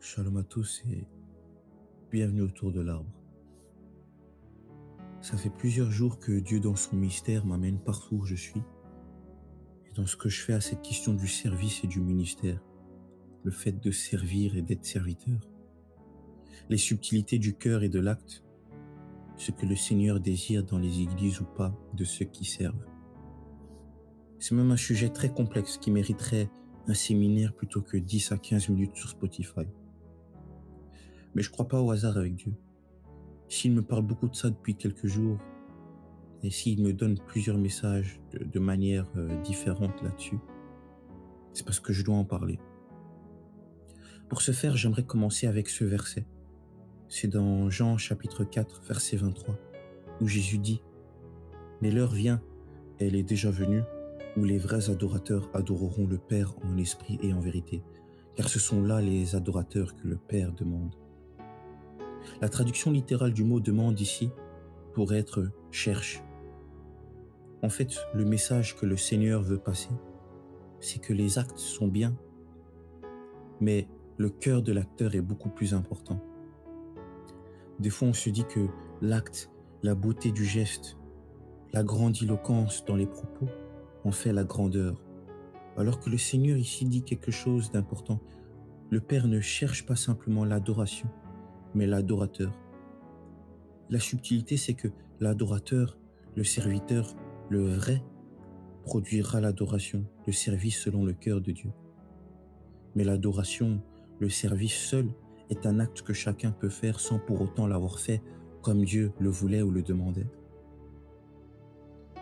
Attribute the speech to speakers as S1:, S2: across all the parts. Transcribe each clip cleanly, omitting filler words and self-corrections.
S1: Shalom à tous et bienvenue autour de l'arbre. Ça fait plusieurs jours que Dieu dans son mystère m'amène partout où je suis et dans ce que je fais à cette question du service et du ministère, le fait de servir et d'être serviteur, les subtilités du cœur et de l'acte, ce que le Seigneur désire dans les églises ou pas de ceux qui servent. C'est même un sujet très complexe qui mériterait un séminaire plutôt que 10 à 15 minutes sur Spotify. Mais je crois pas au hasard avec Dieu. S'il me parle beaucoup de ça depuis quelques jours, et s'il me donne plusieurs messages de manière différente là-dessus, c'est parce que je dois en parler. Pour ce faire, j'aimerais commencer avec ce verset. C'est dans Jean chapitre 4, verset 23, où Jésus dit « Mais l'heure vient, et elle est déjà venue, où les vrais adorateurs adoreront le Père en esprit et en vérité, car ce sont là les adorateurs que le Père demande. » La traduction littérale du mot « demande » ici pourrait être « cherche ». En fait, le message que le Seigneur veut passer, c'est que les actes sont bien, mais le cœur de l'acteur est beaucoup plus important. Des fois, on se dit que l'acte, la beauté du geste, la grandiloquence dans les propos en fait la grandeur. Alors que le Seigneur ici dit quelque chose d'important. Le Père ne cherche pas simplement l'adoration, mais l'adorateur. La subtilité, c'est que l'adorateur, le serviteur, le vrai, produira l'adoration, le service selon le cœur de Dieu. Mais l'adoration, le service seul, est un acte que chacun peut faire sans pour autant l'avoir fait comme Dieu le voulait ou le demandait.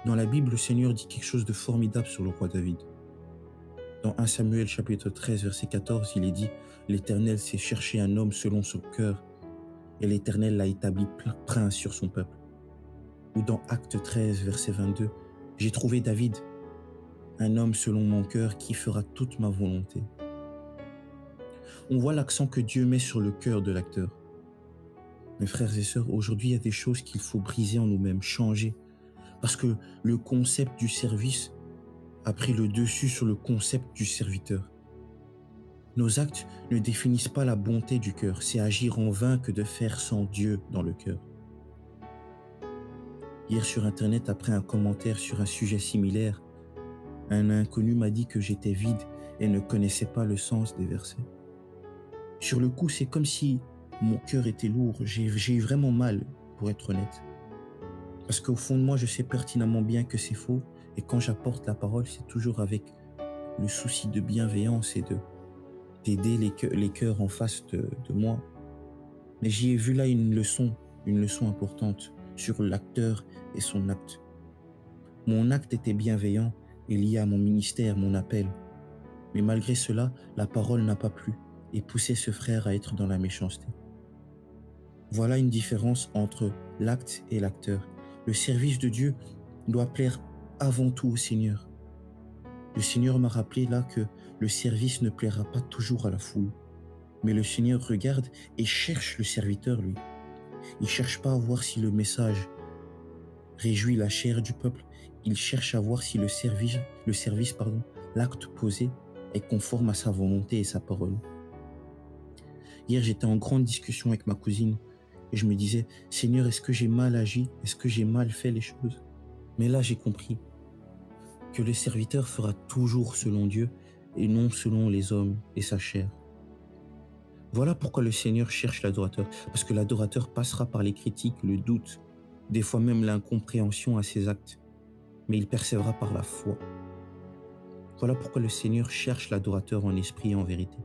S1: Dans la Bible, le Seigneur dit quelque chose de formidable sur le roi David. Dans 1 Samuel chapitre 13, verset 14, il est dit « L'Éternel s'est cherché un homme selon son cœur, et l'Éternel l'a établi prince sur son peuple. » Ou dans Acte 13, verset 22, « J'ai trouvé David, un homme selon mon cœur qui fera toute ma volonté. » On voit l'accent que Dieu met sur le cœur de l'acteur. Mes frères et sœurs, aujourd'hui, il y a des choses qu'il faut briser en nous-mêmes, changer, parce que le concept du service a pris le dessus sur le concept du serviteur. Nos actes ne définissent pas la bonté du cœur, c'est agir en vain que de faire sans Dieu dans le cœur. Hier sur Internet, après un commentaire sur un sujet similaire, un inconnu m'a dit que j'étais vide et ne connaissait pas le sens des versets. Sur le coup, c'est comme si mon cœur était lourd, j'ai eu vraiment mal, pour être honnête. Parce qu'au fond de moi, je sais pertinemment bien que c'est faux, et quand j'apporte la parole, c'est toujours avec le souci de bienveillance et d'aider les cœurs en face de moi. Mais j'y ai vu là une leçon importante sur l'acteur et son acte. Mon acte était bienveillant et lié à mon ministère, mon appel. Mais malgré cela, la parole n'a pas plu et poussé ce frère à être dans la méchanceté. Voilà une différence entre l'acte et l'acteur. Le service de Dieu doit plaire avant tout au Seigneur. Le Seigneur m'a rappelé là que le service ne plaira pas toujours à la foule. Mais le Seigneur regarde et cherche le serviteur, lui. Il ne cherche pas à voir si le message réjouit la chair du peuple. Il cherche à voir si l'acte posé est conforme à sa volonté et sa parole. Hier, j'étais en grande discussion avec ma cousine et je me disais, Seigneur, est-ce que j'ai mal agi? Est-ce que j'ai mal fait les choses? Mais là, j'ai compris que le serviteur fera toujours selon Dieu et non selon les hommes et sa chair. Voilà pourquoi le Seigneur cherche l'adorateur, parce que l'adorateur passera par les critiques, le doute, des fois même l'incompréhension à ses actes, mais il persévérera par la foi. Voilà pourquoi le Seigneur cherche l'adorateur en esprit et en vérité,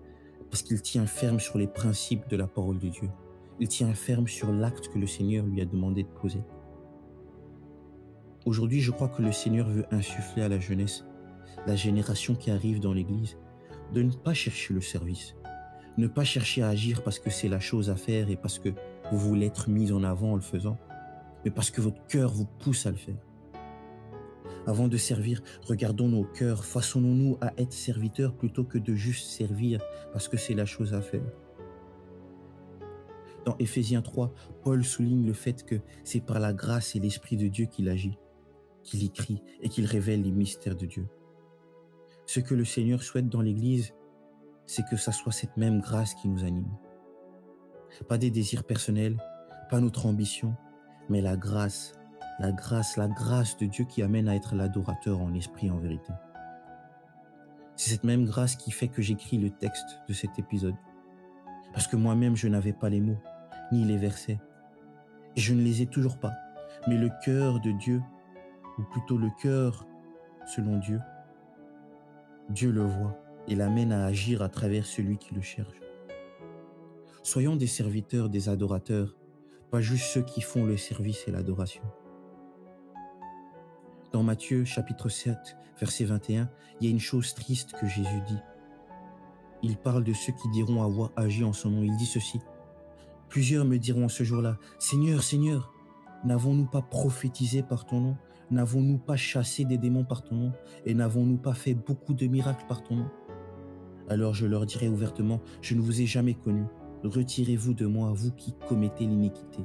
S1: parce qu'il tient ferme sur les principes de la parole de Dieu. Il tient ferme sur l'acte que le Seigneur lui a demandé de poser. Aujourd'hui, je crois que le Seigneur veut insuffler à la jeunesse, la génération qui arrive dans l'Église, de ne pas chercher le service, ne pas chercher à agir parce que c'est la chose à faire et parce que vous voulez être mis en avant en le faisant, mais parce que votre cœur vous pousse à le faire. Avant de servir, regardons nos cœurs, façonnons-nous à être serviteurs plutôt que de juste servir parce que c'est la chose à faire. Dans Éphésiens 3, Paul souligne le fait que c'est par la grâce et l'Esprit de Dieu qu'il agit, qu'il écrit et qu'il révèle les mystères de Dieu. Ce que le Seigneur souhaite dans l'Église, c'est que ça soit cette même grâce qui nous anime. Pas des désirs personnels, pas notre ambition, mais la grâce, la grâce de Dieu qui amène à être l'adorateur en esprit et en vérité. C'est cette même grâce qui fait que j'écris le texte de cet épisode. Parce que moi-même, je n'avais pas les mots, ni les versets. Et je ne les ai toujours pas. Mais le cœur de Dieu, ou plutôt le cœur selon Dieu, Dieu le voit et l'amène à agir à travers celui qui le cherche. Soyons des serviteurs, des adorateurs, pas juste ceux qui font le service et l'adoration. Dans Matthieu chapitre 7, verset 21, il y a une chose triste que Jésus dit. Il parle de ceux qui diront avoir agi en son nom. Il dit ceci. Plusieurs me diront ce jour-là, Seigneur, Seigneur, n'avons-nous pas prophétisé par ton nom? N'avons-nous pas chassé des démons par ton nom? Et n'avons-nous pas fait beaucoup de miracles par ton nom? Alors je leur dirai ouvertement, je ne vous ai jamais connu. Retirez-vous de moi, vous qui commettez l'iniquité.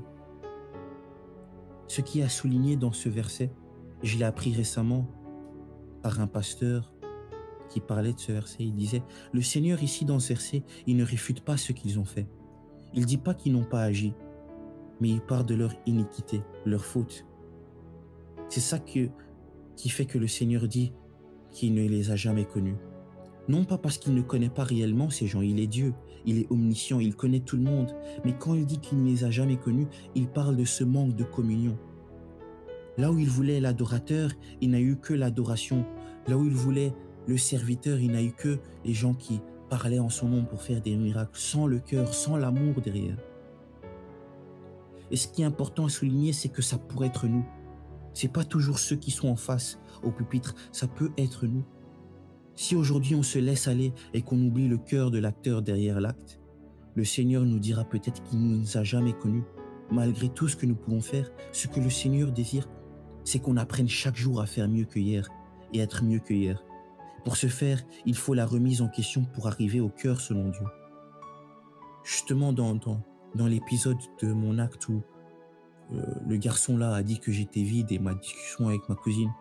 S1: Ce qui est à souligner dans ce verset, je l'ai appris récemment par un pasteur qui parlait de ce verset. Il disait, le Seigneur ici dans ce verset, il ne réfute pas ce qu'ils ont fait. Il ne dit pas qu'ils n'ont pas agi, mais il parle de leur iniquité, leur faute. C'est ça qui fait que le Seigneur dit qu'il ne les a jamais connus. Non pas parce qu'il ne connaît pas réellement ces gens, il est Dieu, il est omniscient, il connaît tout le monde. Mais quand il dit qu'il ne les a jamais connus, il parle de ce manque de communion. Là où il voulait l'adorateur, il n'a eu que l'adoration. Là où il voulait le serviteur, il n'a eu que les gens qui parlaient en son nom pour faire des miracles, sans le cœur, sans l'amour derrière. Et ce qui est important à souligner, c'est que ça pourrait être nous. C'est pas toujours ceux qui sont en face au pupitre, ça peut être nous. Si aujourd'hui on se laisse aller et qu'on oublie le cœur de l'acteur derrière l'acte, le Seigneur nous dira peut-être qu'il ne nous a jamais connus. Malgré tout ce que nous pouvons faire, ce que le Seigneur désire, c'est qu'on apprenne chaque jour à faire mieux que hier et être mieux que hier. Pour ce faire, il faut la remise en question pour arriver au cœur selon Dieu. Justement dans l'épisode de mon acte où le garçon là a dit que j'étais vide et ma discussion avec ma cousine,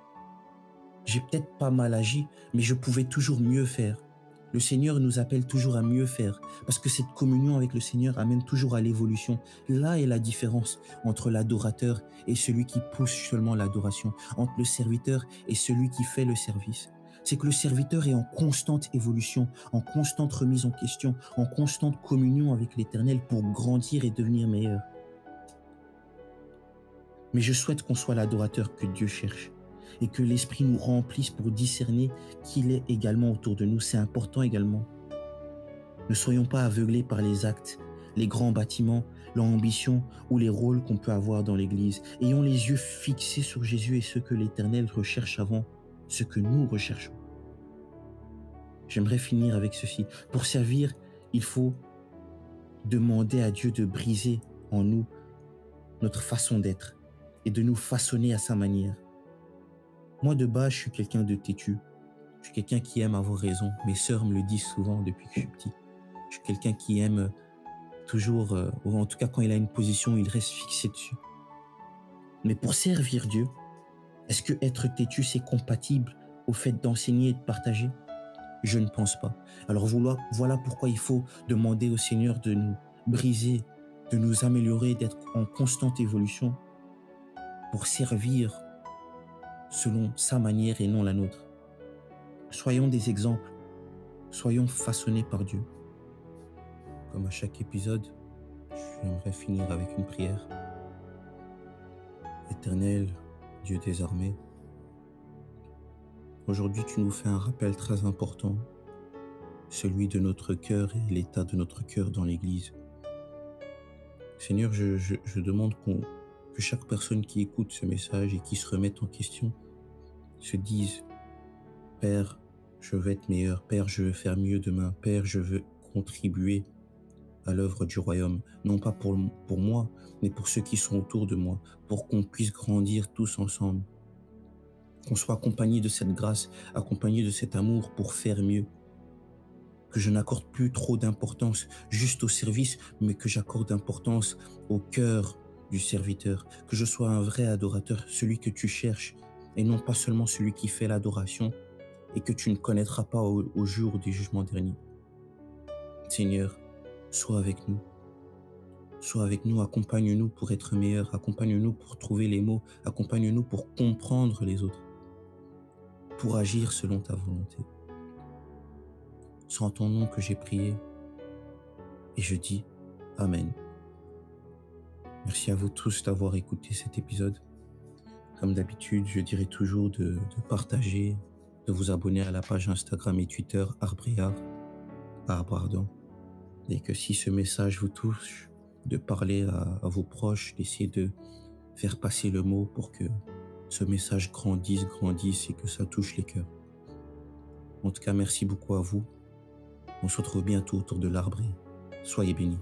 S1: j'ai peut-être pas mal agi, mais je pouvais toujours mieux faire. Le Seigneur nous appelle toujours à mieux faire, parce que cette communion avec le Seigneur amène toujours à l'évolution. Là est la différence entre l'adorateur et celui qui pousse seulement l'adoration, entre le serviteur et celui qui fait le service. C'est que le serviteur est en constante évolution, en constante remise en question, en constante communion avec l'Éternel pour grandir et devenir meilleur. Mais je souhaite qu'on soit l'adorateur que Dieu cherche et que l'Esprit nous remplisse pour discerner qu'il est également autour de nous. C'est important également. Ne soyons pas aveuglés par les actes, les grands bâtiments, l'ambition ou les rôles qu'on peut avoir dans l'Église. Ayons les yeux fixés sur Jésus et ce que l'Éternel recherche avant ce que nous recherchons. J'aimerais finir avec ceci. Pour servir, il faut demander à Dieu de briser en nous notre façon d'être et de nous façonner à sa manière. Moi, de base, je suis quelqu'un de têtu. Je suis quelqu'un qui aime avoir raison. Mes sœurs me le disent souvent depuis que je suis petit. Je suis quelqu'un qui aime toujours, ou en tout cas quand il a une position, il reste fixé dessus. Mais pour servir Dieu, est-ce que être têtu, c'est compatible au fait d'enseigner et de partager? Je ne pense pas. Alors voilà pourquoi il faut demander au Seigneur de nous briser, de nous améliorer, d'être en constante évolution pour servir selon sa manière et non la nôtre. Soyons des exemples, soyons façonnés par Dieu. Comme à chaque épisode, j'aimerais finir avec une prière. Éternel, Dieu des armées, aujourd'hui tu nous fais un rappel très important, celui de notre cœur et l'état de notre cœur dans l'Église. Seigneur, je demande que chaque personne qui écoute ce message et qui se remette en question se dise « Père, je veux être meilleur. Père, je veux faire mieux demain. Père, je veux contribuer à l'œuvre du royaume. Non pas pour moi, mais pour ceux qui sont autour de moi, pour qu'on puisse grandir tous ensemble. Qu'on soit accompagné de cette grâce, accompagné de cet amour pour faire mieux. Que je n'accorde plus trop d'importance juste au service, mais que j'accorde d'importance au cœur du serviteur. Que je sois un vrai adorateur, celui que tu cherches, et non pas seulement celui qui fait l'adoration et que tu ne connaîtras pas au jour du jugement dernier. Seigneur, sois avec nous. Sois avec nous, accompagne-nous pour être meilleurs, accompagne-nous pour trouver les mots, accompagne-nous pour comprendre les autres, pour agir selon ta volonté. C'est en ton nom que j'ai prié et je dis Amen. Merci à vous tous d'avoir écouté cet épisode. Comme d'habitude, je dirai toujours de partager, de vous abonner à la page Instagram et Twitter Arbreard, pardon, et que si ce message vous touche, de parler à vos proches, d'essayer de faire passer le mot pour que ce message grandisse et que ça touche les cœurs. En tout cas, merci beaucoup à vous. On se retrouve bientôt autour de l'arbre. Soyez bénis.